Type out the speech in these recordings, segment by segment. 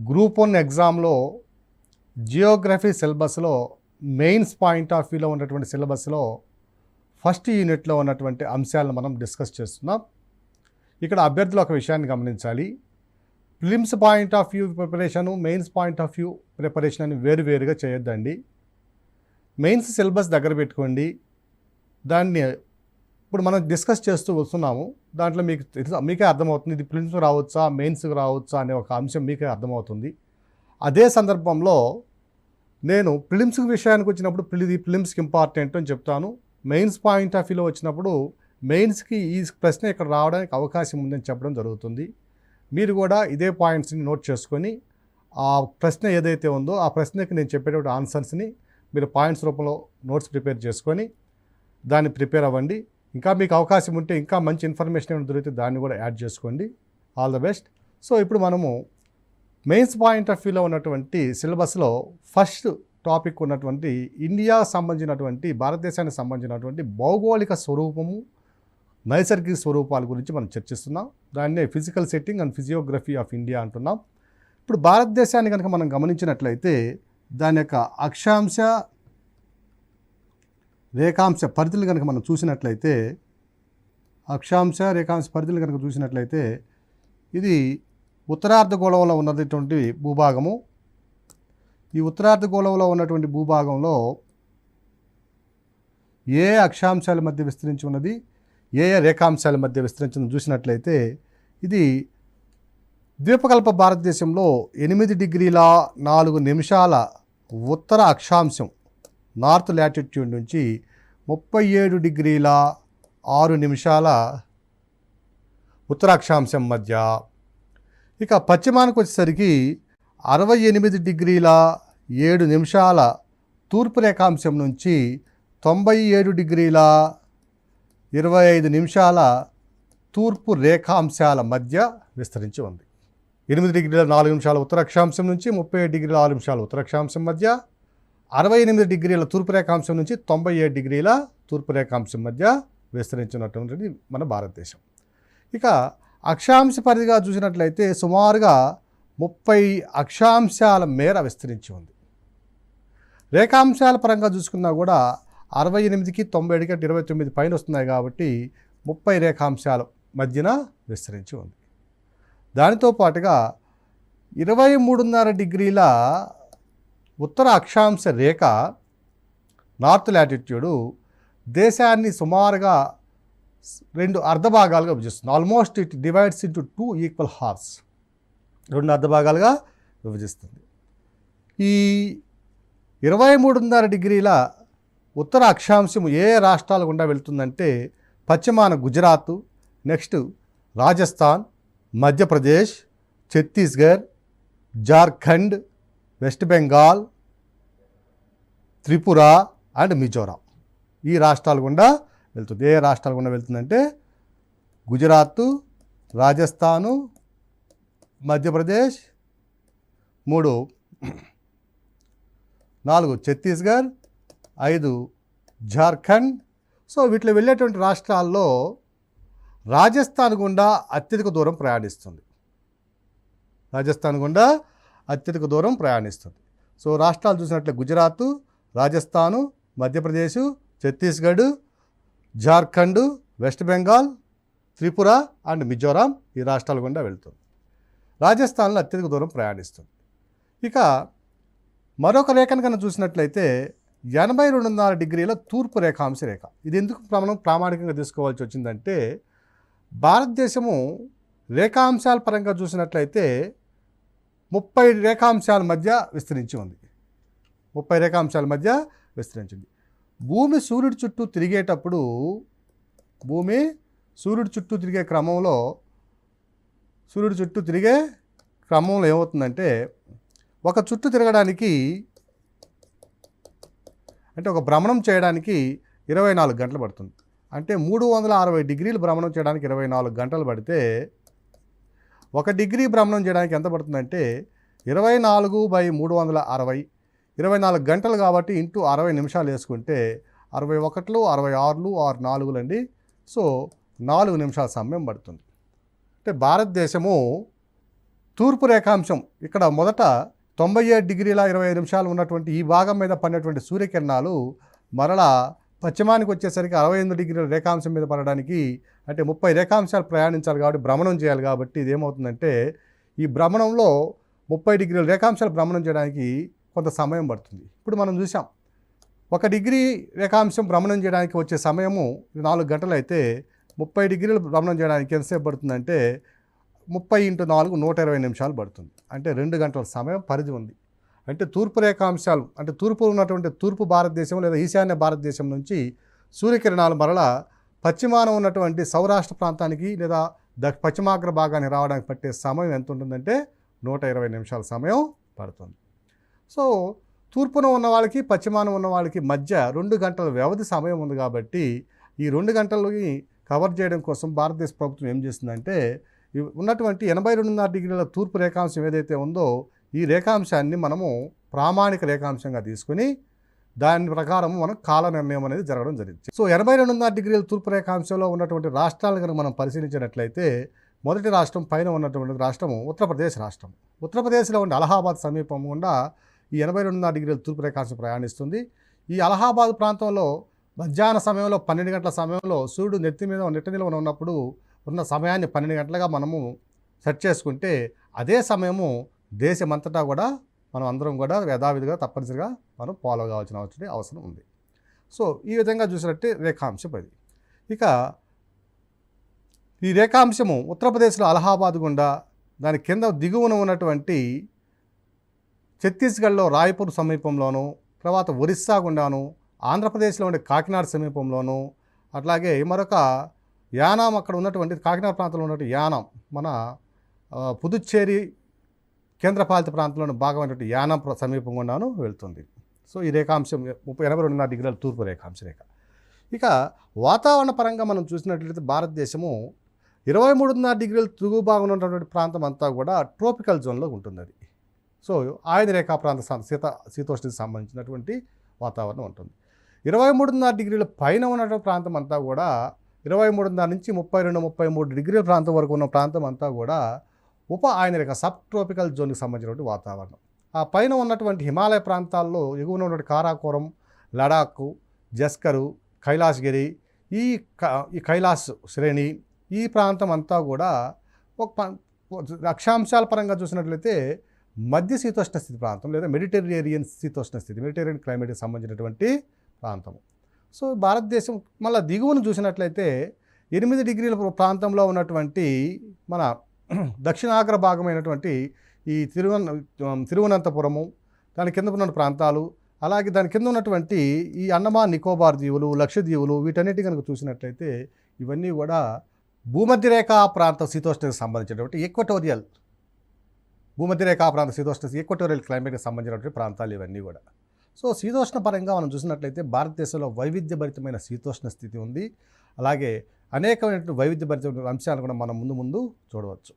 Group 1 ఎగ్జామ్లో Geography సిలబస్లో mains point of వ్యూలో ఉన్నటువంటి సిలబస్లో ఫస్ట్ యూనిట్లో ఉన్నటువంటి అంశాలను మనం డిస్కస్ చేస్తున్నాం. ఇక్కడ అభ్యర్థులు ఒక విషయాన్ని గమనించాలి. Prelims point of view preparation, mains point of view preparation అని వేరువేరుగా చేయొద్దండి. మెయిన్స్ సిలబస్ దగ్గర పెట్టుకోండి. దాన్ని ఇప్పుడు మనం డిస్కస్ చేస్తూ వస్తున్నాము. దాంట్లో మీకే అర్థమవుతుంది ఇది ప్రిలిమ్స్ రావచ్చా, మెయిన్స్కి రావచ్చా అనే ఒక అంశం మీకే అర్థమవుతుంది. అదే సందర్భంలో నేను ప్రిలిమ్స్ విషయానికి వచ్చినప్పుడు ప్రిలిమ్స్కి ఇంపార్టెంట్ అని చెప్తాను. మెయిన్స్ పాయింట్ ఆఫ్ వ్యూలో వచ్చినప్పుడు మెయిన్స్కి ఈ ప్రశ్న ఇక్కడ రావడానికి అవకాశం ఉందని చెప్పడం జరుగుతుంది. మీరు కూడా ఇదే పాయింట్స్ని నోట్ చేసుకొని ఆ ప్రశ్న ఏదైతే ఉందో ఆ ప్రశ్నకి నేను చెప్పేటువంటి ఆన్సర్స్ని మీరు పాయింట్స్ రూపంలో నోట్స్ ప్రిపేర్ చేసుకొని దాన్ని ప్రిపేర్ అవ్వండి. ఇంకా మీకు అవకాశం ఉంటే ఇంకా మంచి ఇన్ఫర్మేషన్ ఏమైనా దొరికితే దాన్ని కూడా యాడ్ చేసుకోండి. All the best. సో ఇప్పుడు మనము మెయిన్స్ పాయింట్ ఆఫ్ వ్యూలో ఉన్నటువంటి సిలబస్లో ఫస్ట్ టాపిక్ ఉన్నటువంటి ఇండియా సంబంధించినటువంటి భారతదేశానికి సంబంధించినటువంటి భౌగోళిక స్వరూపము, నైసర్గిక స్వరూపాల గురించి మనం చర్చిస్తున్నాం. దాన్నే physical setting and physiography of India అంటున్నాం. ఇప్పుడు భారతదేశాన్ని కనుక మనం గమనించినట్లయితే దాని యొక్క అక్షాంశ రేఖాంశ పరిధులు కనుక మనం చూసినట్లయితే, అక్షాంశ రేఖాంశ పరిధులు కనుక చూసినట్లయితే ఇది ఉత్తరార్ధగోళంలో ఉన్నటువంటి భూభాగము. ఈ ఉత్తరార్ధగోళంలో ఉన్నటువంటి భూభాగంలో ఏ అక్షాంశాల మధ్య విస్తరించి ఉన్నది, ఏ రేఖాంశాల మధ్య విస్తరించి చూసినట్లయితే ఇది ద్వీపకల్ప భారతదేశంలో 8 డిగ్రీల 4 నిమిషాల ఉత్తర అక్షాంశం నార్త్ లాటిట్యూడ్ నుంచి 37 డిగ్రీల 6 నిమిషాల ఉత్తర అక్షాంశం మధ్య, ఇక పశ్చిమానికి వచ్చేసరికి 68 డిగ్రీల 7 నిమిషాల తూర్పు రేఖాంశం నుంచి 97 డిగ్రీల 25 నిమిషాల తూర్పు రేఖాంశాల మధ్య విస్తరించి ఉంది. 8 డిగ్రీల 4 నిమిషాల ఉత్తర అక్షాంశం నుంచి 37 డిగ్రీల 6 నిమిషాల ఉత్తర అక్షాంశం మధ్య, 68 డిగ్రీల తూర్పు రేఖాంశం నుంచి 97 డిగ్రీల తూర్పు రేఖాంశం మధ్య విస్తరించినటువంటిది మన భారతదేశం. ఇక అక్షాంశ పరిధిగా చూసినట్లయితే సుమారుగా 30 అక్షాంశాల మేర విస్తరించి ఉంది. రేఖాంశాల పరంగా చూసుకున్నా కూడా 68కి 97కి 29 పైన వస్తున్నాయి కాబట్టి 30 రేఖాంశాల మధ్యన విస్తరించి ఉంది. దానితో పాటుగా 23.5 డిగ్రీల ఉత్తర అక్షాంశ రేఖ నార్త్ లాటిట్యూడు దేశాన్ని సుమారుగా 2 అర్ధభాగాలుగా విభజిస్తుంది. Almost it divides into 2 equal halves. 2 అర్ధభాగాలుగా విభజిస్తుంది. ఈ 23.5 డిగ్రీల ఉత్తర అక్షాంశం ఏ రాష్ట్రాల గుండా వెళ్తుందంటే పశ్చిమాన Gujarat, next Rajasthan, Madhya Pradesh, Chhattisgarh, Jharkhand, west Bengal, Tripura and Mizoram. ఈ రాష్ట్రాల గుండా వెళ్తుంది. ఏ రాష్ట్రాల గుండా వెళ్తుందంటే గుజరాత్, రాజస్థాను, మధ్యప్రదేశ్, 4 ఛత్తీస్గఢ్, 5 జార్ఖండ్. సో వీటిలో వెళ్ళేటువంటి రాష్ట్రాల్లో రాజస్థాన్ గుండా అత్యధిక దూరం ప్రయాణిస్తుంది. రాజస్థాన్ గుండా అత్యధిక దూరం ప్రయాణిస్తుంది. సో రాష్ట్రాలు చూసినట్లే గుజరాత్, రాజస్థాను, మధ్యప్రదేశ్, ఛత్తీస్గఢ్, జార్ఖండ్, వెస్ట్ బెంగాల్, త్రిపుర అండ్ మిజోరాం ఈ రాష్ట్రాల గుండా వెళ్తుంది. రాజస్థాన్లో అత్యధిక దూరం ప్రయాణిస్తుంది. ఇక మరొక రేఖను కనుక చూసినట్లయితే 82.5 డిగ్రీల తూర్పు రేఖాంశ రేఖ. ఇది ఎందుకు మనం ప్రామాణికంగా తీసుకోవాల్సి వచ్చిందంటే భారతదేశము రేఖాంశాల పరంగా చూసినట్లయితే 30 రేఖాంశాల మధ్య విస్తరించి ఉంది. 30 రేఖాంశాల మధ్య విస్తరించింది. భూమి సూర్యుడి చుట్టూ తిరిగేటప్పుడు సూర్యుడి చుట్టూ తిరిగే క్రమంలో ఏమవుతుందంటే ఒక చుట్టూ తిరగడానికి అంటే ఒక భ్రమణం చేయడానికి 24 గంటలు పడుతుంది. అంటే 360 డిగ్రీలు భ్రమణం చేయడానికి 24 గంటలు పడితే 1 డిగ్రీ భ్రమణం చేయడానికి ఎంత పడుతుందంటే 24/360, 24 గంటలు కాబట్టి ఇంటూ 60 నిమిషాలు వేసుకుంటే 61, 66, 64 అండి. సో 4 నిమిషాల సమయం పడుతుంది. అంటే భారతదేశము తూర్పు రేఖాంశం ఇక్కడ మొదట 97 డిగ్రీల 25 నిమిషాలు ఉన్నటువంటి ఈ భాగం మీద పడినటువంటి సూర్యకిరణాలు మరలా పశ్చిమానికి వచ్చేసరికి 68 డిగ్రీల రేఖాంశం మీద పడడానికి అంటే 30 రేఖాంశాలు ప్రయాణించాలి కాబట్టి భ్రమణం చేయాలి కాబట్టి ఇది ఏమవుతుందంటే ఈ భ్రమణంలో 30 డిగ్రీల రేఖాంశాలు భ్రమణం చేయడానికి కొంత సమయం పడుతుంది. ఇప్పుడు మనం చూసాం 1 డిగ్రీ రేఖాంశం భ్రమణం చేయడానికి వచ్చే సమయము 4 గంటలు అయితే 30 డిగ్రీలు భ్రమణం చేయడానికి ఎంతసేపు పడుతుందంటే 30 × 4 120 నిమిషాలు పడుతుంది. అంటే 2 గంటల సమయం పరిధి ఉంది. అంటే తూర్పు రేఖాంశాలు అంటే తూర్పు ఉన్నటువంటి తూర్పు భారతదేశం లేదా ఈశాన్య భారతదేశం నుంచి సూర్యకిరణాలు మరలా పశ్చిమాన ఉన్నటువంటి సౌరాష్ట్ర ప్రాంతానికి లేదా పశ్చిమాగ్ర భాగానికి రావడానికి పట్టే సమయం ఎంత ఉంటుందంటే 120 నిమిషాల సమయం పడుతుంది. సో తూర్పున ఉన్న వాళ్ళకి పశ్చిమాన ఉన్న వాళ్ళకి మధ్య 2 గంటల వ్యవధి సమయం ఉంది కాబట్టి ఈ 2 గంటలని కవర్ చేయడం కోసం భారతదేశ ప్రభుత్వం ఏం చేస్తుందంటే ఉన్నటువంటి 82.5 డిగ్రీల తూర్పు రేఖాంశం ఏదైతే ఉందో ఈ రేఖాంశాన్ని మనము ప్రామాణిక రేఖాంశంగా తీసుకుని దాని ప్రకారం మనం కాల నిర్ణయం అనేది జరగడం జరిగింది. సో 82.5 డిగ్రీల తూర్పు రేఖాంశంలో ఉన్నటువంటి రాష్ట్రాలను కనుక మనం పరిశీలించినట్లయితే మొదటి రాష్ట్రం పైన ఉన్నటువంటి రాష్ట్రము ఉత్తరప్రదేశ్ రాష్ట్రం. ఉత్తరప్రదేశ్లో ఉండే అలహాబాద్ సమీపం గుండా ఈ 82.5 డిగ్రీల తూర్పు రేఖాంశం ప్రయాణిస్తుంది. ఈ అలహాబాద్ ప్రాంతంలో మధ్యాహ్న సమయంలో 12 గంటల సమయంలో సూర్యుడు నెత్తి నిలవన ఉన్నప్పుడు ఉన్న సమయాన్ని 12 గంటలుగా మనము సెట్ చేసుకుంటే అదే సమయము దేశమంతటా కూడా మనం అందరం కూడా యథావిధిగా తప్పనిసరిగా మనం ఫాలో కావాల్సిన అవసరం ఉంది. సో ఈ విధంగా చూసినట్టే రేఖాంశం అది. ఇక ఈ రేఖాంశము ఉత్తరప్రదేశ్లో అలహాబాద్ గుండా దాని కింద దిగువన ఉన్నటువంటి ఛత్తీస్గఢ్లో రాయ్పూర్ సమీపంలోను, తర్వాత ఒరిస్సా గుండాను, ఆంధ్రప్రదేశ్లో ఉండే కాకినాడ సమీపంలోను, అట్లాగే మరొక యానాం అక్కడ ఉన్నటువంటి కాకినాడ ప్రాంతంలో ఉన్నటువంటి యానాం మన పుదుచ్చేరి కేంద్రపాలిత ప్రాంతంలోని భాగమైనటువంటి యానాం సమీపం గుండాను వెళ్తుంది. సో ఈ రేఖాంశం 82.5 డిగ్రీల తూర్పు రేఖాంశ రేఖ. ఇక వాతావరణ పరంగా మనం చూసినట్లయితే భారతదేశము 23.5 డిగ్రీల తిరుగు భాగంలో ఉన్నటువంటి ప్రాంతం అంతా కూడా ట్రోపికల్ జోన్లో ఉంటుంది. అది సో ఆయన రేఖా ప్రాంత శీతోష్ణకి సంబంధించినటువంటి వాతావరణం ఉంటుంది. 23.5 డిగ్రీల పైన ఉన్నటువంటి ప్రాంతం అంతా కూడా 23.5 నుంచి 32-33 డిగ్రీల ప్రాంతం వరకు ఉన్న ప్రాంతం అంతా కూడా ఉప ఆయన రేఖ సబ్ ట్రోపికల్ జోన్కి సంబంధించినటువంటి వాతావరణం. ఆ పైన ఉన్నటువంటి హిమాలయ ప్రాంతాల్లో ఎగువన ఉన్నటువంటి కారాకోరం, లడాక్, జస్కరు, కైలాసగిరి, ఈ కైలాస్ శ్రేణి ఈ ప్రాంతం అంతా కూడా ఒక అక్షాంశాల పరంగా చూసినట్లయితే మధ్య శీతోష్ణ స్థితి ప్రాంతం లేదా మెడిటరేనియన్ శీతోష్ణ స్థితి మెడిటరేనియన్ క్లైమేట్కి సంబంధించినటువంటి ప్రాంతం. సో భారతదేశం మళ్ళీ దిగువను చూసినట్లయితే 8 డిగ్రీల ప్రాంతంలో ఉన్నటువంటి మన దక్షిణాగ్ర భాగమైనటువంటి ఈ తిరువనంతపురము, దాని కింద ఉన్న ప్రాంతాలు, అలాగే దాని కింద ఉన్నటువంటి ఈ అండమాన్ నికోబార్ దీవులు, లక్షద్వీపులు వీటన్నిటి కనుక చూసినట్లయితే ఇవన్నీ కూడా భూమధ్యరేఖా ప్రాంత శీతోష్ణకి సంబంధించినటువంటి భూమధ్యరేఖా ప్రాంత శీతోష్ణ ఈక్వటోరియల్ క్లైమేట్కి సంబంధించినటువంటి ప్రాంతాలు ఇవన్నీ కూడా. సో శీతోష్ణ పరంగా మనం చూసినట్లయితే భారతదేశంలో వైవిధ్యభరితమైన శీతోష్ణ స్థితి ఉంది. అలాగే అనేకమైనటువంటి వైవిధ్యభరితమైన అంశాలు కూడా మనం ముందు చూడవచ్చు.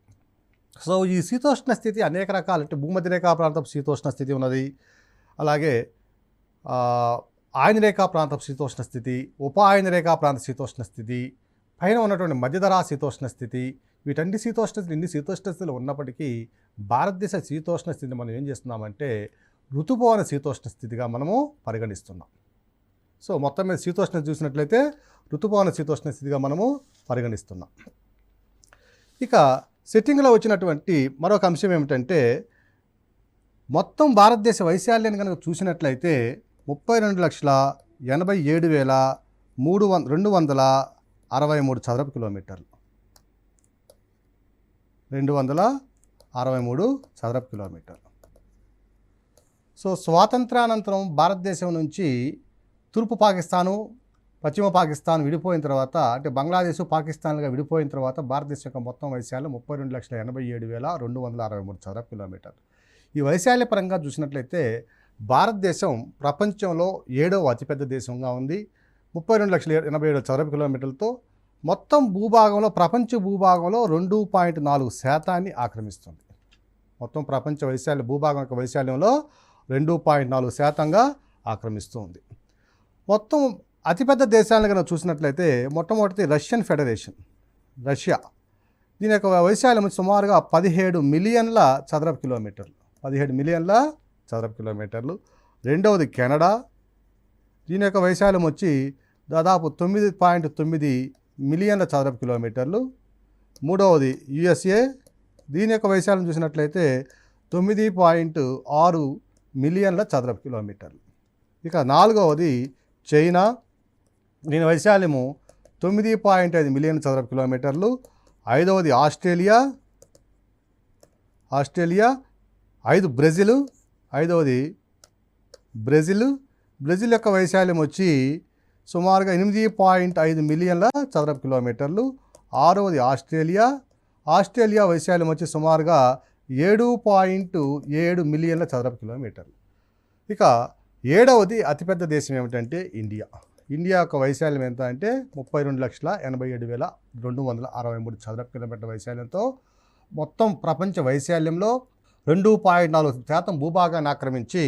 సో ఈ శీతోష్ణ స్థితి అనేక రకాలంటే భూమధ్యరేఖా ప్రాంతపు శీతోష్ణ స్థితి ఉన్నది, అలాగే ఆయనరేఖా ప్రాంతపు శీతోష్ణ స్థితి, ఉప ఆయనరేఖా ప్రాంత శీతోష్ణ స్థితి, పైన ఉన్నటువంటి మధ్యధరా శీతోష్ణ స్థితి, వీటన్ని ఇన్ని శీతోష్ణ స్థితిలో ఉన్నప్పటికీ భారతదేశ శీతోష్ణ స్థితిని మనం ఏం చేస్తున్నామంటే ఋతుపవన శీతోష్ణ స్థితిగా మనము పరిగణిస్తున్నాం. సో మొత్తం మీద శీతోష్ణ చూసినట్లయితే ఋతుపవన శీతోష్ణ స్థితిగా మనము పరిగణిస్తున్నాం. ఇక సెట్టింగ్లో వచ్చినటువంటి మరొక అంశం ఏమిటంటే మొత్తం భారతదేశ వైశాల్యాన్ని కనుక చూసినట్లయితే 32,87,263 చదరపు కిలోమీటర్లు. 263 చదరపు కిలోమీటర్లు. సో స్వాతంత్రానంతరం భారతదేశం నుంచి తూర్పు పాకిస్తాను, పశ్చిమ పాకిస్తాన్ విడిపోయిన తర్వాత అంటే బంగ్లాదేశ్ పాకిస్తాన్గా విడిపోయిన తర్వాత భారతదేశం యొక్క మొత్తం వైశాల్యం 32,87,263 చదరపు కిలోమీటర్లు. ఈ వైశాల్య పరంగా చూసినట్లయితే భారతదేశం ప్రపంచంలో 7వ అతిపెద్ద దేశంగా ఉంది. 32,87,000 చదరపు కిలోమీటర్లతో మొత్తం భూభాగంలో ప్రపంచ భూభాగంలో 2.4% ఆక్రమిస్తుంది. మొత్తం ప్రపంచ వైశాల్య భూభాగం యొక్క వైశాల్యంలో 2.4%గా ఆక్రమిస్తుంది. మొత్తం అతిపెద్ద దేశాలను కనుక చూసినట్లయితే మొట్టమొదటి రష్యన్ ఫెడరేషన్, రష్యా దీని యొక్క వైశాల్యం సుమారుగా 17 మిలియన్ల చదరపు కిలోమీటర్లు. 17 మిలియన్ల చదరపు కిలోమీటర్లు. రెండవది కెనడా, దీని యొక్క వైశాల్యం వచ్చి దాదాపు 9.9 మిలియన్ల చదరపు కిలోమీటర్లు. మూడవది యుఎస్ఏ, దీని యొక్క వైశాల్యం చూసినట్లయితే 9.6 మిలియన్ల చదరపు కిలోమీటర్లు. ఇక నాలుగవది చైనా, దీని వైశాల్యము 9.5 మిలియన్ చదరపు కిలోమీటర్లు. ఐదవది ఆస్ట్రేలియా. 5 బ్రెజిల్ యొక్క వైశాల్యం వచ్చి సుమారుగా 8.5 మిలియన్ల చదరపు కిలోమీటర్లు. ఆరవది ఆస్ట్రేలియా వైశాల్యం వచ్చి సుమారుగా 7.7 మిలియన్ల చదరపు కిలోమీటర్లు. ఇక ఏడవది అతిపెద్ద దేశం ఏమిటంటే ఇండియా యొక్క వైశాల్యం ఎంత అంటే 32,87,263 చదరపు కిలోమీటర్ల వైశాల్యంతో మొత్తం ప్రపంచ వైశాల్యంలో 2.4% భూభాగాన్ని ఆక్రమించి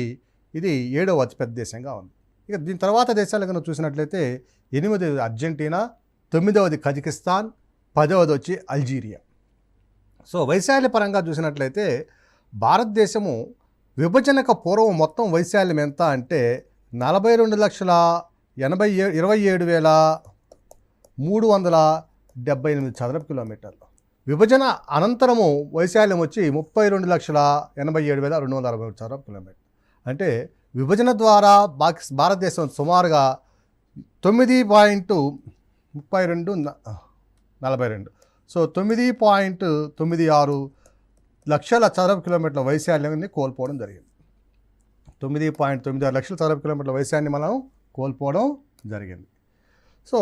ఇది 7వ అతిపెద్ద దేశంగా ఉంది. ఇక దీని తర్వాత దేశాలు కనుక చూసినట్లయితే 8వది అర్జెంటీనా, 9వది కజకిస్తాన్, 10వది వచ్చి అల్జీరియా. సో వైశాల్య పరంగా చూసినట్లయితే భారతదేశము విభజనకు పూర్వం మొత్తం వైశాల్యం ఎంత అంటే 42,27,378 చదరపు కిలోమీటర్లు. విభజన అనంతరము వైశాల్యం వచ్చి 32,87,263 చదరపు కిలోమీటర్లు. అంటే విభజన ద్వారా భారతదేశం సుమారుగా 9.32 సో 9.96 లక్షల చదరపు కిలోమీటర్ల వైశాల్యాన్ని కోల్పోవడం జరిగింది. 9.96 లక్షల చదరపు కిలోమీటర్ల వైశాల్యాన్ని మనం కోల్పోవడం జరిగింది. సో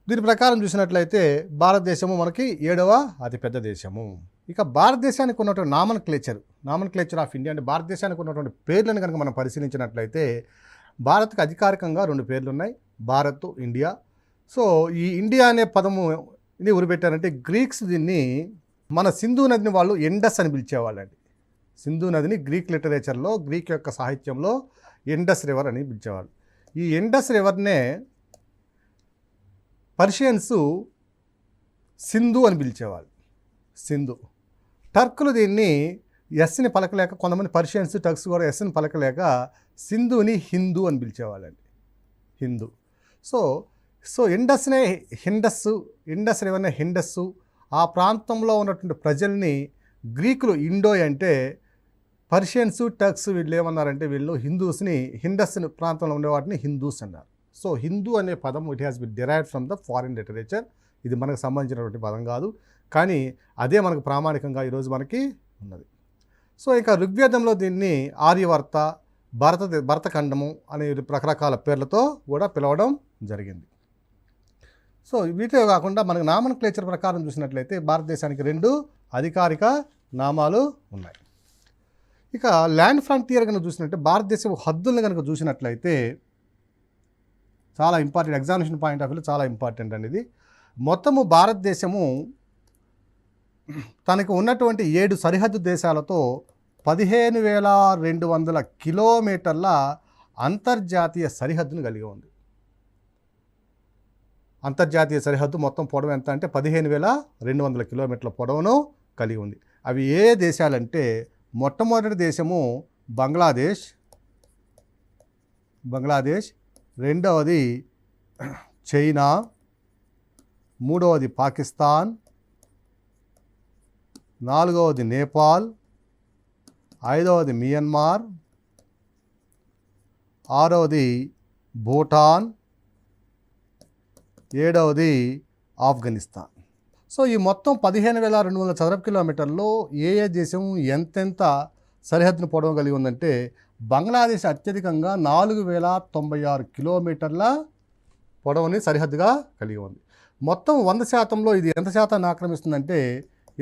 దీని ప్రకారం చూసినట్లయితే భారతదేశము మనకి 7వ అతిపెద్ద దేశము. ఇక భారతదేశానికి ఉన్నటువంటి నామన్ క్లేచర్ ఆఫ్ ఇండియా అంటే భారతదేశానికి ఉన్నటువంటి పేర్లను కనుక మనం పరిశీలించినట్లయితే భారత్కి అధికారికంగా 2 పేర్లు ఉన్నాయి, భారత్, ఇండియా. సో ఈ ఇండియా అనే పదము ఇది ఉరిపెట్టారంటే గ్రీక్స్ దీన్ని మన సింధు నదిని వాళ్ళు ఇండస్ అని పిలిచేవాళ్ళండి. సింధు నదిని గ్రీక్ లిటరేచర్లో, గ్రీక్ యొక్క సాహిత్యంలో ఇండస్ రివర్ అని పిలిచేవాళ్ళు. ఈ ఇండస్ రివర్నే పర్షియన్స్ సింధు అని పిలిచేవాళ్ళు. సింధు. టర్కులు దీన్ని ఎస్ని పలకలేక, కొంతమంది పర్షియన్స్, టర్క్స్ కూడా ఎస్ని పలకలేక సింధుని హిందూ అని పిలిచేవాళ్ళండి. హిందూ. సో ఇండస్ రివర్నే హిండస్సు. ఆ ప్రాంతంలో ఉన్నటువంటి ప్రజల్ని గ్రీకులు ఇండోయ్ అంటే, పర్షియన్స్, టర్క్స్ వీళ్ళు ఏమన్నారంటే వీళ్ళు హిందూస్ని, హిండస్ ప్రాంతంలో ఉండేవాటిని హిందూస్ అన్నారు. సో హిందూ అనే పదం it has been derived from the foreign literature. ఇది మనకు సంబంధించినటువంటి పదం కాదు, కానీ అదే మనకు ప్రామాణికంగా ఈరోజు మనకి ఉన్నది. సో ఇక ఋగ్వేదంలో దీన్ని ఆర్యవర్త, భరతఖండము అనే రకరకాల పేర్లతో కూడా పిలవడం జరిగింది. సో వీటిలో కాకుండా మనకు నామన్ క్లేచర్ ప్రకారం చూసినట్లయితే భారతదేశానికి 2 అధికారిక నామాలు ఉన్నాయి. ఇక ల్యాండ్ ఫ్రంటియర్ కనుక చూసినట్టే భారతదేశం హద్దులను కనుక చూసినట్లయితే చాలా ఇంపార్టెంట్, ఎగ్జామినేషన్ పాయింట్ ఆఫ్ వ్యూలో చాలా ఇంపార్టెంట్ అండి ఇది. మొత్తము భారతదేశము తనకు ఉన్నటువంటి 7 సరిహద్దు దేశాలతో 15,200 కిలోమీటర్ల అంతర్జాతీయ సరిహద్దును కలిగి ఉంది. అంతర్జాతీయ సరిహద్దు మొత్తం పొడవు ఎంత అంటే 15,200 కిలోమీటర్ల పొడవును కలిగి ఉంది. అవి ఏ దేశాలంటే మొట్టమొదటి దేశము బంగ్లాదేశ్, రెండవది చైనా, మూడవది పాకిస్తాన్, నాలుగవది నేపాల్, ఐదవది మియన్మార్, ఆరవది భూటాన్, ఏడవది ఆఫ్ఘనిస్తాన్. సో ఈ మొత్తం 15,200 చదరపు కిలోమీటర్లో ఏ దేశం ఎంతెంత సరిహద్దును పొడవు కలిగి ఉందంటే బంగ్లాదేశ్ అత్యధికంగా 4,096 కిలోమీటర్ల పొడవుని సరిహద్దుగా కలిగి ఉంది. మొత్తం 100%లో ఇది ఎంత శాతాన్ని ఆక్రమిస్తుందంటే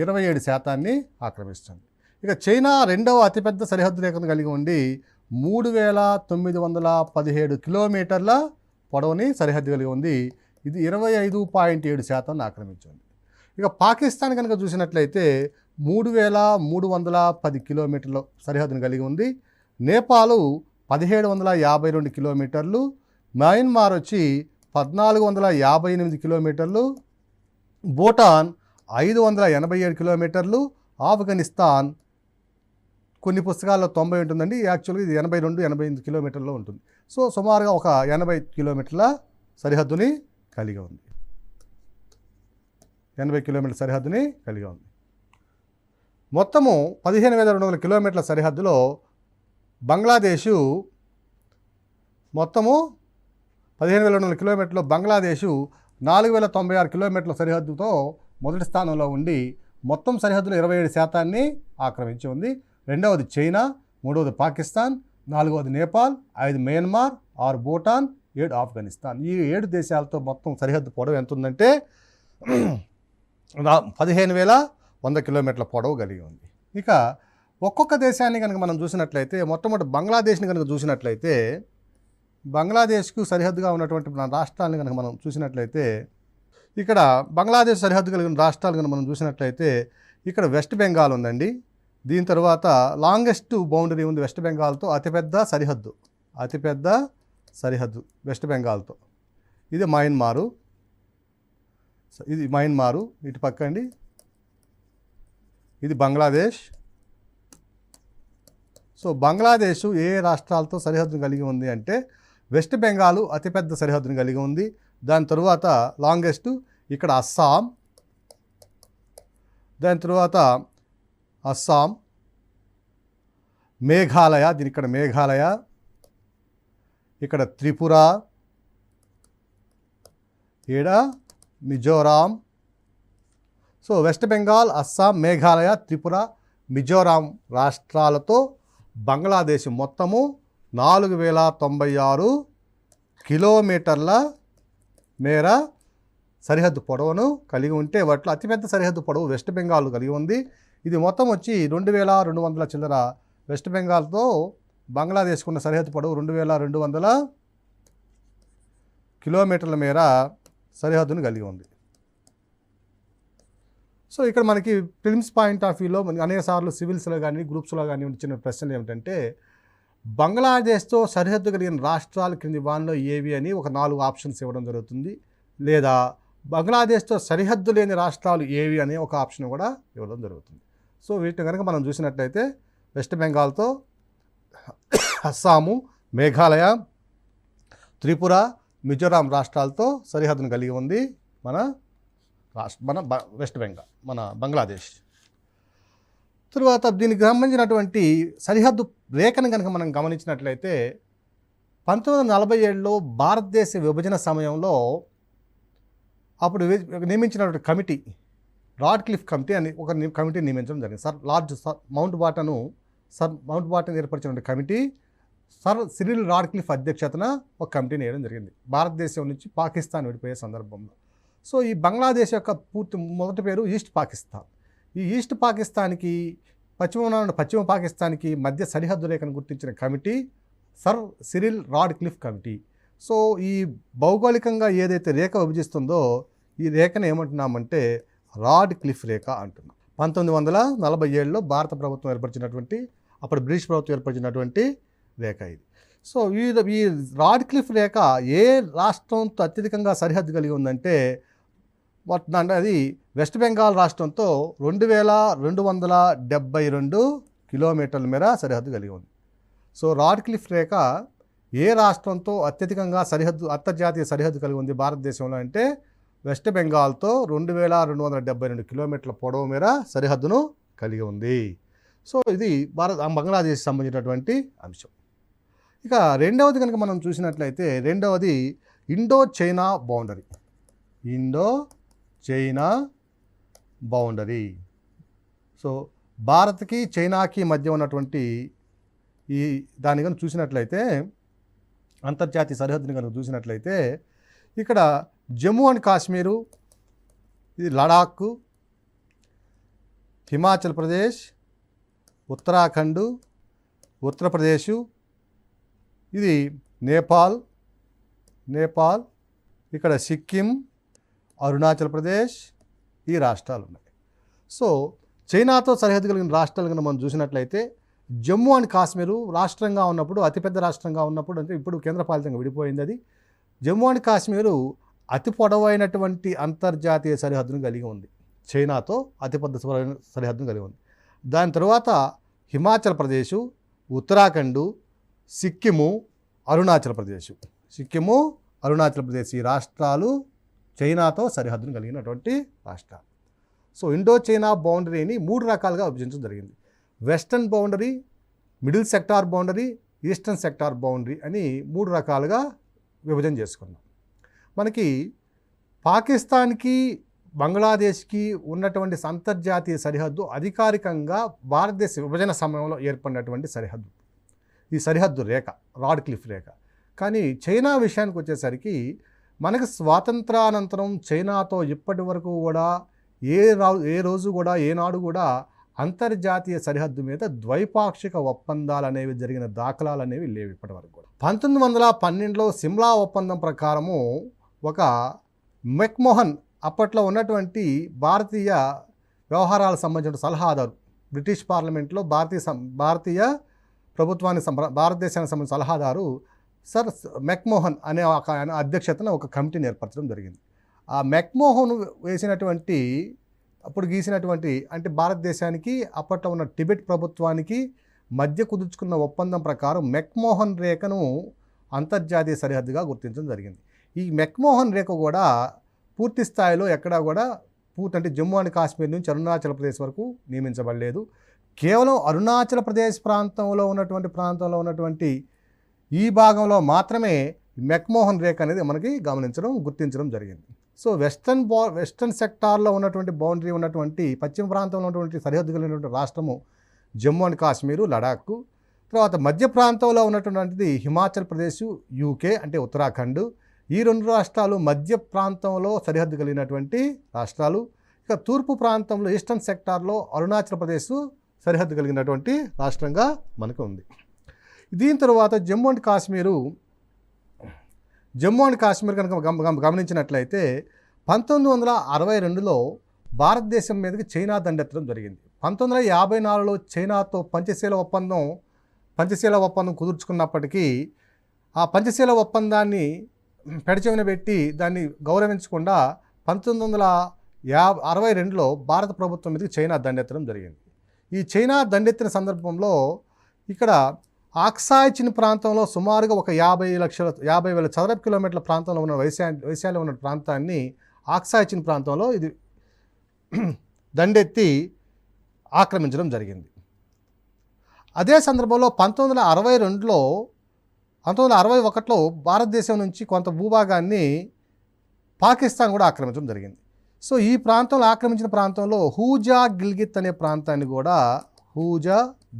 27% ఆక్రమిస్తుంది. ఇక చైనా 2వ అతిపెద్ద సరిహద్దు రేఖను కలిగి ఉండి 3,917 కిలోమీటర్ల పొడవుని సరిహద్దు కలిగి ఉంది. ఇది 25.7% ఆక్రమించింది. ఇక పాకిస్తాన్ కనుక చూసినట్లయితే 3,310 కిలోమీటర్ల సరిహద్దును కలిగి ఉంది. నేపాల్ 1,752 కిలోమీటర్లు, మయన్మార్ వచ్చి 1,458 కిలోమీటర్లు, భూటాన్ 587 కిలోమీటర్లు. ఆఫ్ఘనిస్తాన్ కొన్ని పుస్తకాల్లో 90 ఉంటుందండి, యాక్చువల్గా ఇది 82-88 కిలోమీటర్లో ఉంటుంది. సో సుమారుగా ఒక 80 కిలోమీటర్ల సరిహద్దుని కలిగి ఉంది. 80 కిలోమీటర్ల సరిహద్దుని కలిగి ఉంది. మొత్తము 15,200 కిలోమీటర్ల సరిహద్దులో బంగ్లాదేశు మొత్తము 15,200 కిలోమీటర్లు బంగ్లాదేశు 4,096 కిలోమీటర్ల సరిహద్దుతో మొదటి స్థానంలో ఉండి మొత్తం సరిహద్దులో 27% ఆక్రమించి ఉంది. రెండవది చైనా, మూడవది పాకిస్తాన్, నాలుగవది నేపాల్, 5 మయన్మార్, 6 భూటాన్, 7 ఆఫ్ఘనిస్తాన్. ఈ 7 దేశాలతో మొత్తం సరిహద్దు పొడవు ఎంత ఉందంటే 15,100 కిలోమీటర్ల పొడవు కలిగి ఉంది. ఇక ఒక్కొక్క దేశాన్ని కనుక మనం చూసినట్లయితే మొట్టమొదటి బంగ్లాదేశ్ని కనుక చూసినట్లయితే బంగ్లాదేశ్కు సరిహద్దుగా ఉన్నటువంటి మన రాష్ట్రాలను కనుక మనం చూసినట్లయితే ఇక్కడ బంగ్లాదేశ్ సరిహద్దు కలిగిన రాష్ట్రాలు కనుక మనం చూసినట్లయితే ఇక్కడ వెస్ట్ బెంగాల్ ఉందండి. దీని తర్వాత లాంగెస్ట్ బౌండరీ ఉంది వెస్ట్ బెంగాల్తో, అతిపెద్ద సరిహద్దు వెస్ట్ బెంగాల్తో. ఇది మయన్మారు, ఇటు పక్క అండి. ఇది బంగ్లాదేశ్. సో బంగ్లాదేశ్ ఏ రాష్ట్రాలతో సరిహద్దును కలిగి ఉంది అంటే వెస్ట్ బెంగాల్ అతిపెద్ద సరిహద్దును కలిగి ఉంది. దాని తరువాత లాంగెస్ట్ ఇక్కడ అస్సాం, దాని తరువాత మేఘాలయ, దీని ఇక్కడ మేఘాలయ, ఇక్కడ త్రిపుర, ఈడ మిజోరాం. సో వెస్ట్ బెంగాల్, అస్సాం, మేఘాలయ, త్రిపుర, మిజోరాం రాష్ట్రాలతో బంగ్లాదేశ్ మొత్తము 4,096 కిలోమీటర్ల మేర సరిహద్దు పొడవును కలిగి ఉంటే వాటిలో అతిపెద్ద సరిహద్దు పొడవు వెస్ట్ బెంగాల్ కలిగి ఉంది. ఇది మొత్తం వచ్చి 2,200 చిల్లర. వెస్ట్ బెంగాల్తో బంగ్లాదేశ్కు ఉన్న సరిహద్దు పొడవు 2,200 కిలోమీటర్ల మేర సరిహద్దును కలిగి ఉంది. సో ఇక్కడ మనకి ఫిల్మ్స్ పాయింట్ ఆఫ్ వ్యూలో అనేక సార్లు సివిల్స్లో కానీ గ్రూప్స్లో కానీ వచ్చిన ప్రశ్నలు ఏమిటంటే బంగ్లాదేశ్తో సరిహద్దు కలిగిన రాష్ట్రాల క్రింది వానిలో ఏవి అని ఒక 4 ఆప్షన్స్ ఇవ్వడం జరుగుతుంది. లేదా బంగ్లాదేశ్తో సరిహద్దు లేని రాష్ట్రాలు ఏవి అనే ఒక ఆప్షన్ కూడా ఇవ్వడం జరుగుతుంది. సో వీటిని కనుక మనం చూసినట్లయితే వెస్ట్ బెంగాల్తో అస్సాము, మేఘాలయ, త్రిపుర, మిజోరాం రాష్ట్రాలతో సరిహద్దును కలిగి ఉంది మన వెస్ట్ బెంగాల్, మన బంగ్లాదేశ్. తరువాత దీనికి సంబంధించినటువంటి సరిహద్దు రేఖను కనుక మనం గమనించినట్లయితే 1947లో భారతదేశ విభజన సమయంలో అప్పుడు నియమించినటువంటి కమిటీ, రాడ్ క్లిఫ్ కమిటీ అని ఒక కమిటీ నియమించడం జరిగింది. మౌంట్ బాటన్ ఏర్పరిచినటువంటి committee sir Cyril Radcliffe అధ్యక్షతన ఒక కమిటీని వేయడం జరిగింది భారతదేశం నుంచి పాకిస్తాన్ విడిపోయే సందర్భంలో. సో ఈ బంగ్లాదేశ్ యొక్క మొదటి పేరు ఈస్ట్ పాకిస్తాన్. ఈ ఈస్ట్ పాకిస్తాన్కి పశ్చిమ పాకిస్తాన్కి మధ్య సరిహద్దు రేఖను గుర్తించిన committee sir Cyril Radcliffe committee. So ఈ భౌగోళికంగా ఏదైతే రేఖ విభజిస్తుందో ఈ రేఖను ఏమంటున్నామంటే రాడ్ క్లిఫ్ రేఖ అంటున్నాం. 1947లో భారత ప్రభుత్వం ఏర్పరిచినటువంటి, అప్పుడు బ్రిటిష్ ప్రభుత్వం ఏర్పరిచినటువంటి రేఖ ఇది. సో ఈ రాడ్ క్లిఫ్ రేఖ ఏ రాష్ట్రంతో అత్యధికంగా సరిహద్దు కలిగి ఉందంటే అది వెస్ట్ బెంగాల్ రాష్ట్రంతో 2,272 కిలోమీటర్ల మేర సరిహద్దు కలిగి ఉంది. సో రాడ్ క్లిఫ్ రేఖ ఏ రాష్ట్రంతో అత్యధికంగా అంతర్జాతీయ సరిహద్దు కలిగి ఉంది భారతదేశంలో అంటే వెస్ట్ బెంగాల్తో 2,272 కిలోమీటర్ల పొడవు మేర సరిహద్దును కలిగి ఉంది. సో ఇది బంగ్లాదేశ్ సంబంధించినటువంటి అంశం. ఇక రెండవది కనుక మనం చూసినట్లయితే రెండవది ఇండో చైనా బౌండరీ. సో భారత్కి చైనాకి మధ్య ఉన్నటువంటి ఈ దాన్ని కనుక చూసినట్లయితే అంతర్జాతీయ సరిహద్దుని కనుక చూసినట్లయితే ఇక్కడ జమ్మూ అండ్ కాశ్మీరు, ఇది లడాక్, హిమాచల్ ప్రదేశ్, ఉత్తరాఖండ్, ఉత్తరప్రదేశ్, ఇది నేపాల్, ఇక్కడ సిక్కిం, అరుణాచల్ ప్రదేశ్, ఈ రాష్ట్రాలు ఉన్నాయి. సో చైనాతో సరిహద్దు కలిగిన రాష్ట్రాలు కనుక మనం చూసినట్లయితే జమ్మూ అండ్ కాశ్మీరు రాష్ట్రంగా ఉన్నప్పుడు, అతిపెద్ద రాష్ట్రంగా ఉన్నప్పుడు, అంటే ఇప్పుడు కేంద్రపాలితంగా విడిపోయింది అది. జమ్మూ అండ్ కాశ్మీరు అతి పొడవైనటువంటి అంతర్జాతీయ సరిహద్దును కలిగి ఉంది. చైనాతో అతిపెద్ద సరిహద్దును కలిగి ఉంది. దాని తర్వాత హిమాచల్ ప్రదేశ్, ఉత్తరాఖండ్, సిక్కిము, అరుణాచల్ ప్రదేశ్. సిక్కిము, అరుణాచల్ ప్రదేశ్ ఈ రాష్ట్రాలు చైనాతో సరిహద్దును కలిగినటువంటి రాష్ట్రాలు. సో ఇండో చైనా బౌండరీని 3 రకాలుగా విభజించడం జరిగింది. Western boundary, middle sector boundary, eastern sector boundary అని 3 రకాలుగా విభజన చేసుకున్నాం. మనకి పాకిస్తాన్కి, బంగ్లాదేశ్కి ఉన్నటువంటి అంతర్జాతీయ సరిహద్దు అధికారికంగా భారతదేశ విభజన సమయంలో ఏర్పడినటువంటి సరిహద్దు. ఈ సరిహద్దు రేఖ రాడ్ క్లిఫ్ రేఖ. కానీ చైనా విషయానికి వచ్చేసరికి మనకు స్వాతంత్రానంతరం చైనాతో ఇప్పటి వరకు కూడా ఏనాడు కూడా అంతర్జాతీయ సరిహద్దు మీద ద్వైపాక్షిక ఒప్పందాలు అనేవి జరిగిన దాఖలాలు అనేవి లేవు ఇప్పటి వరకు కూడా. 1912లో సిమ్లా ఒప్పందం ప్రకారము ఒక మెక్మోహన్ అప్పట్లో ఉన్నటువంటి భారతీయ వ్యవహారాలకు సంబంధించిన సలహాదారు, బ్రిటిష్ పార్లమెంట్లో భారతీయ భారతదేశానికి సంబంధించిన సలహాదారు సర్ మెక్మోహన్ అనే ఒక అధ్యక్షతన ఒక కమిటీని ఏర్పరచడం జరిగింది. ఆ మెక్మోహన్ అప్పుడు గీసినటువంటి అంటే భారతదేశానికి అప్పట్లో ఉన్న టిబెట్ ప్రభుత్వానికి మధ్య కుదుర్చుకున్న ఒప్పందం ప్రకారం మెక్మోహన్ రేఖను అంతర్జాతీయ సరిహద్దుగా గుర్తించడం జరిగింది. ఈ మెక్మోహన్ రేఖ కూడా పూర్తి స్థాయిలో ఎక్కడా కూడా అంటే జమ్మూ అండ్ కాశ్మీర్ నుంచి అరుణాచల్ ప్రదేశ్ వరకు నియమించబడలేదు. కేవలం అరుణాచల్ ప్రదేశ్ ప్రాంతంలో ఉన్నటువంటి ఈ భాగంలో మాత్రమే మెక్మోహన్ రేఖ అనేది మనకి గుర్తించడం జరిగింది. సో వెస్టర్న్ సెక్టార్లో ఉన్నటువంటి బౌండరీ ఉన్నటువంటి పశ్చిమ ప్రాంతంలో ఉన్నటువంటి సరిహద్దు కలిగినటువంటి రాష్ట్రము జమ్మూ అండ్ కాశ్మీరు, లడాక్. తర్వాత మధ్య ప్రాంతంలో ఉన్నటువంటిది హిమాచల్ ప్రదేశ్, యూకే అంటే ఉత్తరాఖండ్. ఈ 2 రాష్ట్రాలు మధ్య ప్రాంతంలో సరిహద్దు కలిగినటువంటి రాష్ట్రాలు. ఇక తూర్పు ప్రాంతంలో ఈస్టర్న్ సెక్టార్లో అరుణాచల్ ప్రదేశ్ సరిహద్దు కలిగినటువంటి రాష్ట్రంగా మనకు ఉంది. దీని తర్వాత జమ్మూ అండ్ కాశ్మీర్ కనుక గమనించినట్లయితే 1962లో భారతదేశం మీదకి చైనా దండెత్తడం జరిగింది. 1954లో చైనాతో పంచశీల ఒప్పందం కుదుర్చుకున్నప్పటికీ ఆ పంచశీల ఒప్పందాన్ని పెడచెవిన పెట్టి దాన్ని గౌరవించకుండా 1962లో భారత ప్రభుత్వం మీదకి చైనా దండెత్తడం జరిగింది. ఈ చైనా దండెత్తిన సందర్భంలో ఇక్కడ ఆక్సాయ్ చిన్ ప్రాంతంలో సుమారుగా ఒక 50,000 చదరపు కిలోమీటర్ల ప్రాంతంలో ఉన్న వైశాల్యం ఉన్న ప్రాంతాన్ని ఆక్సాయ్ చిన్ ప్రాంతంలో ఇది దండెత్తి ఆక్రమించడం జరిగింది. అదే సందర్భంలో 1961లో భారతదేశం నుంచి కొంత భూభాగాన్ని పాకిస్తాన్ కూడా ఆక్రమించడం జరిగింది. సో ఈ ప్రాంతంలో ఆక్రమించిన ప్రాంతంలో హూజా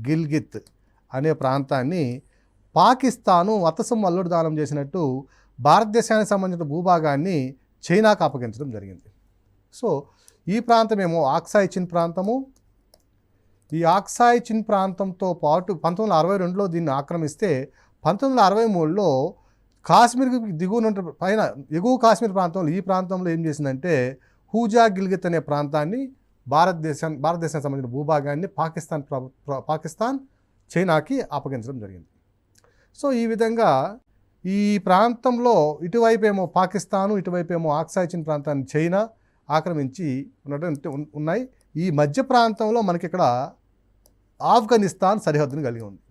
గిల్గిత్ అనే ప్రాంతాన్ని పాకిస్తాను అతసొమ్ము అల్లుడు దానం చేసినట్టు భారతదేశానికి సంబంధించిన భూభాగాన్ని చైనాకు అప్పగించడం జరిగింది. సో ఈ ప్రాంతమేమో ఆక్సాయ్ చిన్ ప్రాంతము. ఈ ఆక్సాయ్ చిన్ ప్రాంతంతో పాటు 1962లో దీన్ని ఆక్రమిస్తే 1963లో కాశ్మీర్కి ఎగువ కాశ్మీర్ ప్రాంతంలో ఈ ప్రాంతంలో ఏం చేసిందంటే హూజా గిల్గిత్ అనే ప్రాంతాన్ని భారతదేశానికి సంబంధించిన భూభాగాన్ని పాకిస్తాన్ చైనాకి అప్పగించడం జరిగింది. సో ఈ విధంగా ఈ ప్రాంతంలో ఇటువైపేమో పాకిస్తాను, ఇటువైపేమో ఆక్సాయ్ చిన్ ప్రాంతాన్ని చైనా ఆక్రమించి ఉన్నాయి. ఈ మధ్య ప్రాంతంలో మనకి ఇక్కడ ఆఫ్ఘనిస్తాన్ సరిహద్దును కలిగి ఉంది.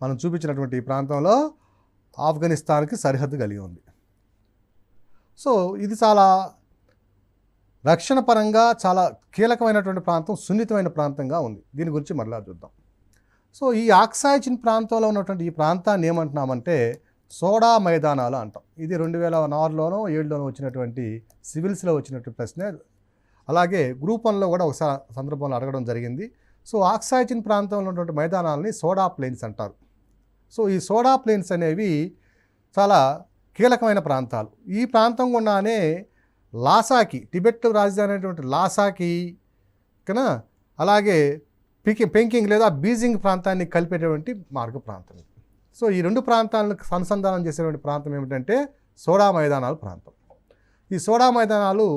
మనం చూపించినటువంటి ఈ ప్రాంతంలో ఆఫ్ఘనిస్తాన్కి సరిహద్దు కలిగి ఉంది. సో ఇది చాలా రక్షణ పరంగా చాలా కీలకమైనటువంటి ప్రాంతం, సున్నితమైన ప్రాంతంగా ఉంది. దీని గురించి మరలా చూద్దాం. సో ఈ ఆక్సాయ్ చిన్ ప్రాంతంలో ఉన్నటువంటి ఈ ప్రాంతాన్ని ఏమంటున్నామంటే సోడా మైదానాలు అంటాం. ఇది 2006లోనో 2007లోనో వచ్చినటువంటి సివిల్స్లో వచ్చినటువంటి ప్రశ్నే. అలాగే గ్రూప్ 1లో కూడా ఒకసారి సందర్భంలో అడగడం జరిగింది. సో ఆక్సాయ్ చిన్ ప్రాంతంలో ఉన్నటువంటి మైదానాలని సోడా ప్లేన్స్ అంటారు. సో ఈ సోడా ప్లేన్స్ అనేవి చాలా కీలకమైన ప్రాంతాలు. ఈ ప్రాంతం గుండానే లాసాకి, టిబెట్ రాజధాని అయినటువంటి లాసాకి కన్నా అలాగే పెంకింగ్ లేదా బీజింగ్ ప్రాంతాన్ని కలిపేటువంటి మార్గ ప్రాంతం. సో ఈ 2 ప్రాంతాలను అనుసంధానం చేసేటువంటి ప్రాంతం ఏమిటంటే సోడా మైదానాలు ప్రాంతం. ఈ సోడా మైదానాలు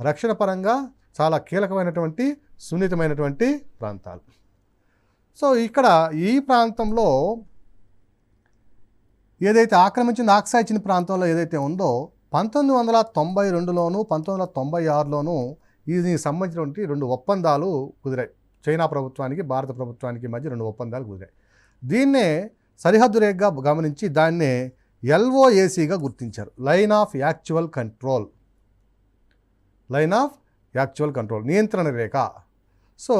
రక్షణ పరంగా చాలా కీలకమైనటువంటి సున్నితమైనటువంటి ప్రాంతాలు. సో ఇక్కడ ఈ ప్రాంతంలో ఏదైతే ఆక్రమించిన ఆక్సాయ్ చిన్ ప్రాంతంలో ఏదైతే ఉందో 1992లోను 1996లోను దీనికి సంబంధించినటువంటి 2 ఒప్పందాలు కుదిరాయి. చైనా ప్రభుత్వానికి భారత ప్రభుత్వానికి మధ్య 2 ఒప్పందాలు కుదిరాయి. దీన్నే సరిహద్దు రేఖగా గమనించి దాన్నే LOACగా గుర్తించారు. Line of actual control. Line of actual control, నియంత్రణ రేఖ. So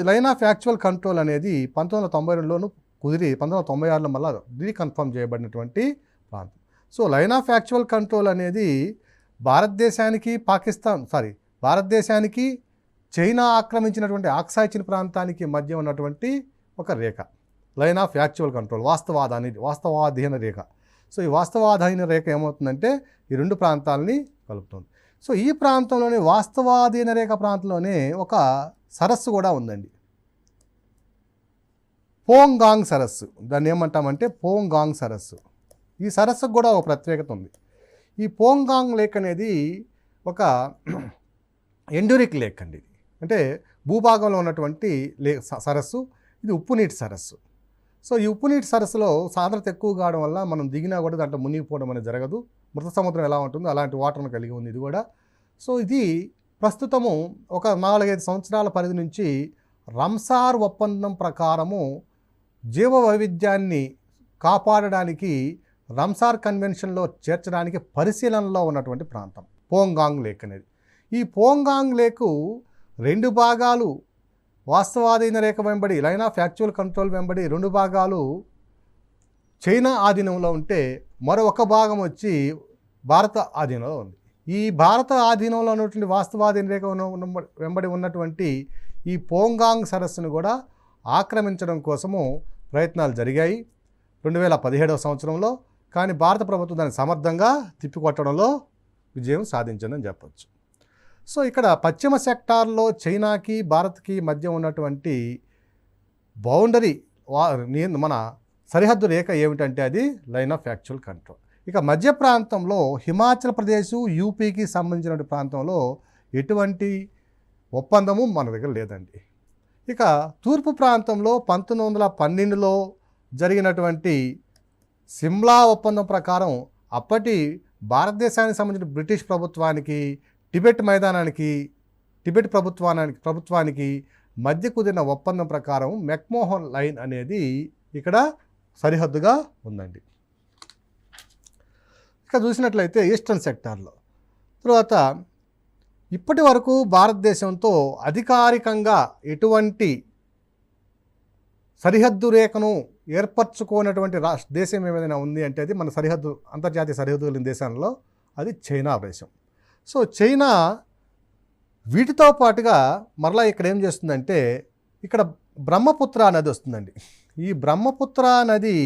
line of actual control అనేది 1992లోను కుదిరి 1996లో మళ్ళీ రీకన్ఫర్మ్ చేయబడినటువంటి ప్రాంతం. So line of actual control అనేది భారతదేశానికి చైనా ఆక్రమించినటువంటి ఆక్సాయ్ చిన్ ప్రాంతానికి మధ్య ఉన్నటువంటి ఒక రేఖ. లైన్ ఆఫ్ యాక్చువల్ కంట్రోల్, వాస్తవాధీన రేఖ. సో ఈ వాస్తవాధీన రేఖ ఏమవుతుందంటే ఈ 2 ప్రాంతాలని కలుపుతుంది. సో ఈ ప్రాంతంలోనే వాస్తవాధీన రేఖ ప్రాంతంలోనే ఒక సరస్సు కూడా ఉందండి, పోంగాంగ్ సరస్సు. దాన్ని ఏమంటామంటే పోంగాంగ్ సరస్సు. ఈ సరస్సుకు కూడా ఒక ప్రత్యేకత ఉంది. ఈ పోంగాంగ్ లేక్ అనేది ఒక ఎండ్యూరిక్ లేక్ అండి. అంటే భూభాగంలో ఉన్నటువంటి సరస్సు. ఇది ఉప్పు నీటి సరస్సు. సో ఈ ఉప్పు నీటి సరస్సులో సాంద్రత ఎక్కువ కావడం వల్ల మనం దిగినా కూడా దాంట్లో మునిగిపోవడం అనేది జరగదు. మృత సముద్రం ఎలా ఉంటుందో అలాంటి వాటర్ను కలిగి ఉంది ఇది కూడా. సో ఇది ప్రస్తుతము ఒక 4-5 సంవత్సరాల పరిధి నుంచి రంసార్ ఒప్పందం ప్రకారము జీవ వైవిధ్యాన్ని కాపాడడానికి రంసార్ కన్వెన్షన్లో చేర్చడానికి పరిశీలనలో ఉన్నటువంటి ప్రాంతం పోంగాంగ్ లేక్ అనేది. ఈ పోంగాంగ్ లేకు 2 భాగాలు వాస్తవాధీన రేఖ వెంబడి లైన్ ఆఫ్ యాక్చువల్ కంట్రోల్ వెంబడి 2 భాగాలు చైనా ఆధీనంలో ఉంటే మరొక భాగం వచ్చి భారత ఆధీనంలో ఉంది. ఈ భారత ఆధీనంలో ఉన్నటువంటి వాస్తవాధీన రేఖ వెంబడి ఉన్నటువంటి ఈ పోంగాంగ్ సరస్సును కూడా ఆక్రమించడం కోసము ప్రయత్నాలు జరిగాయి 2017వ సంవత్సరంలో. కానీ భారత ప్రభుత్వం దాన్ని సమర్థంగా తిప్పికొట్టడంలో విజయం సాధించిందని చెప్పచ్చు. సో ఇక్కడ పశ్చిమ సెక్టార్లో చైనాకి భారత్కి మధ్య ఉన్నటువంటి బౌండరీ మన సరిహద్దు రేఖ ఏమిటంటే అది లైన్ ఆఫ్ యాక్చువల్ కంట్రోల్. ఇక మధ్య ప్రాంతంలో హిమాచల్ ప్రదేశ్, యూపీకి సంబంధించిన ప్రాంతంలో ఎటువంటి ఒప్పందము మన దగ్గర లేదండి. ఇక తూర్పు ప్రాంతంలో 1912లో జరిగినటువంటి సిమ్లా ఒప్పందం ప్రకారం అప్పటి భారతదేశానికి సంబంధించిన బ్రిటిష్ ప్రభుత్వానికి టిబెట్ ప్రభుత్వానికి మధ్య కుదిరిన ఒప్పందం ప్రకారం మెక్మోహన్ లైన్ అనేది ఇక్కడ సరిహద్దుగా ఉందండి. ఇక చూసినట్లయితే ఈస్టర్న్ సెక్టార్లో తర్వాత ఇప్పటి వరకు భారతదేశంతో అధికారికంగా ఎటువంటి సరిహద్దు రేఖను ఏర్పరచుకోనటువంటి దేశం ఏమైనా ఉంది అంటే అది మన అంతర్జాతీయ సరిహద్దు కలిగిన దేశాలలో అది చైనా దేశం. సో చైనా వీటితో పాటుగా మరలా ఇక్కడ ఏం చేస్తుందంటే ఇక్కడ బ్రహ్మపుత్ర నది వస్తుందండి. ఈ బ్రహ్మపుత్ర నది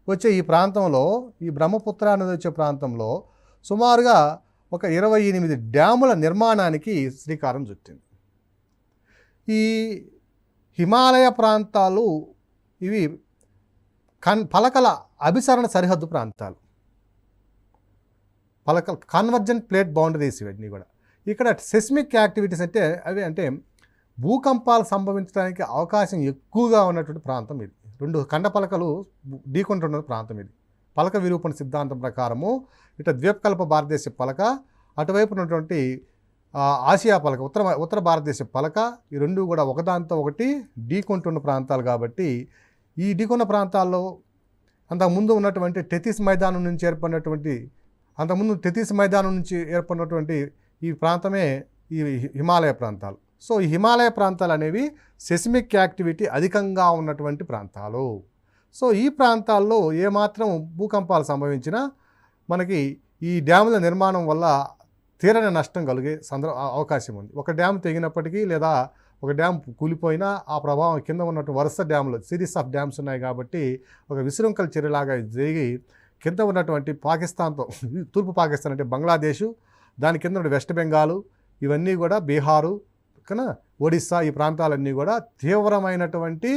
వచ్చే ప్రాంతంలో సుమారుగా ఒక 28 డ్యాముల నిర్మాణానికి శ్రీకారం చుట్టింది. ఈ హిమాలయ ప్రాంతాలు ఇవి పలకల అభిసరణ సరిహద్దు ప్రాంతాలు, కన్వర్జెంట్ ప్లేట్ బౌండరీస్ ఇవన్నీ కూడా. ఇక్కడ సెస్మిక్ యాక్టివిటీస్ అంటే భూకంపాలు సంభవించడానికి అవకాశం ఎక్కువగా ఉన్నటువంటి ప్రాంతం ఇది. 2 ఖండ పలకలు ఢీకొంటున్న ప్రాంతం ఇది. పలక విరూపణ సిద్ధాంతం ప్రకారము ఇట ద్వీపకల్ప భారతదేశ పలక, అటువైపు ఉన్నటువంటి ఆసియా పలక, ఉత్తర భారతదేశ పలక, ఈ 2 కూడా ఒకదాంతో ఒకటి ఢీకొంటున్న ప్రాంతాలు. కాబట్టి ఈ ఢీకొన్న ప్రాంతాల్లో అంతకుముందు ఉన్నటువంటి టెథిస్ మైదానం నుంచి ఏర్పడినటువంటి ఈ ప్రాంతమే ఈ హిమాలయ ప్రాంతాలు. సో ఈ హిమాలయ ప్రాంతాలు అనేవి సెస్మిక్ యాక్టివిటీ అధికంగా ఉన్నటువంటి ప్రాంతాలు. సో ఈ ప్రాంతాల్లో ఏమాత్రం భూకంపాలు సంభవించినా మనకి ఈ డ్యాముల నిర్మాణం వల్ల తీరని నష్టం కలిగే అవకాశం ఉంది. ఒక డ్యామ్ తెగినప్పటికీ లేదా ఒక డ్యామ్ కూలిపోయినా ఆ ప్రభావం కింద ఉన్నట్టు వరుస డ్యాములు, సిరీస్ ఆఫ్ డ్యామ్స్ ఉన్నాయి కాబట్టి ఒక విశృంఖల చర్యలాగా జరిగి కింద ఉన్నటువంటి పాకిస్తాన్తో, తూర్పు పాకిస్తాన్ అంటే బంగ్లాదేశు, దాని కింద ఉన్న వెస్ట్ బెంగాలు, ఇవన్నీ కూడా బీహారు, ఒడిస్సా, ఈ ప్రాంతాలన్నీ కూడా తీవ్రమైనటువంటి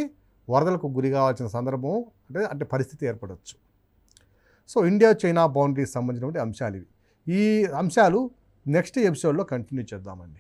వరదలకు గురి కావాల్సిన సందర్భం అంటే పరిస్థితి ఏర్పడవచ్చు. సో ఇండియా చైనా బౌండరీస్ సంబంధించినటువంటి అంశాలు ఇవి. ఈ అంశాలు నెక్స్ట్ ఎపిసోడ్లో కంటిన్యూ చేద్దామండి.